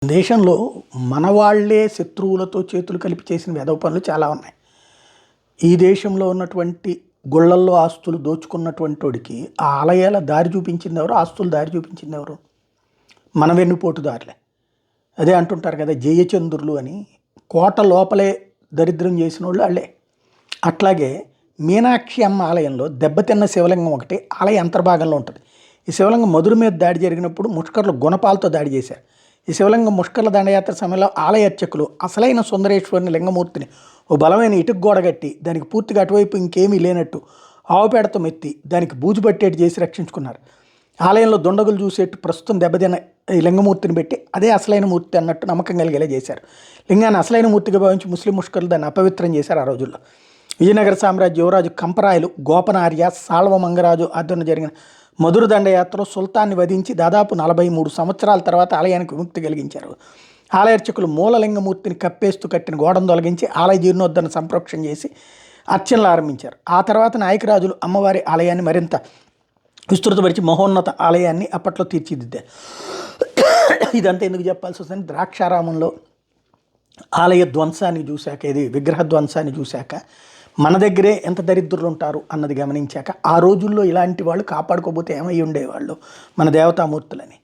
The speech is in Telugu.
దేశంలో మన వాళ్ళే శత్రువులతో చేతులు కలిపి చేసిన వెధవ పనులు చాలా ఉన్నాయి. ఈ దేశంలో ఉన్నటువంటి గుళ్ళల్లో ఆస్తులు దోచుకున్నటువంటి వాడికి ఆ ఆలయాల దారి చూపించింది ఎవరు? ఆస్తులు దారి చూపించింది ఎవరు? మన వెన్నుపోటుదారులే. అదే అంటుంటారు కదా, జయచంద్రులు అని. కోట లోపలే దరిద్రం చేసిన వాళ్ళు వాళ్ళే. అట్లాగే మీనాక్షి అమ్మ ఆలయంలో దెబ్బతిన్న శివలింగం ఒకటి ఆలయ అంతర్భాగంలో ఉంటుంది. ఈ శివలింగం మధుర మీద దాడి జరిగినప్పుడు ముష్కర్లు గుణపాలతో దాడి చేశారు. ఈ శివలింగం ముష్కర్ల దండయాత్ర సమయంలో ఆలయ అర్చకులు అసలైన సుందరేశ్వరుని లింగమూర్తిని ఓ బలమైన ఇటుకు గోడ కట్టి దానికి పూర్తిగా అటువైపు ఇంకేమీ లేనట్టు ఆవుపేడతో మెత్తి దానికి బూజు పట్టేట్టు చేసి రక్షించుకున్నారు. ఆలయంలో దుండగులు చూసేట్టు ప్రస్తుతం దెబ్బతిన్న ఈ లింగమూర్తిని పెట్టి అదే అసలైన మూర్తి అన్నట్టు నమ్మకం కలిగేలా చేశారు. లింగాన్ని అసలైన మూర్తిగా భావించి ముస్లిం ముష్కర్లు దాన్ని అపవిత్రం చేశారు. ఆ రోజుల్లో విజయనగర సామ్రాజ్య యువరాజు కంపరాయలు గోపనార్య సాల్వ మంగరాజు ఆధ్వర్యంలో జరిగిన మధుర దండయాత్రలో సుల్తాన్ని వధించి దాదాపు 43 సంవత్సరాల తర్వాత ఆలయానికి విముక్తి కలిగించారు. ఆలయ అర్చకులు మూలలింగమూర్తిని కప్పేస్తూ కట్టిన గోడను తొలగించి ఆలయ జీర్ణోద్ధరణ సంప్రోక్షణ చేసి అర్చనలు ఆరంభించారు. ఆ తర్వాత నాయకరాజులు అమ్మవారి ఆలయాన్ని మరింత విస్తృతపరిచి మహోన్నత ఆలయాన్ని అప్పట్లో తీర్చిదిద్దారు. ఇదంతా ఎందుకు చెప్పాల్సి వస్తుంది? ద్రాక్షారామంలో ఆలయ ధ్వంసాన్ని చూశాక, ఇది విగ్రహ ధ్వంసాన్ని చూశాక మన దగ్గరే ఎంత దరిద్రులు ఉంటారు అన్నది గమనించాక ఆ రోజుల్లో ఇలాంటి వాళ్ళు కాపాడుకోకపోతే ఏమై ఉండేవాళ్ళు మన దేవతామూర్తులని.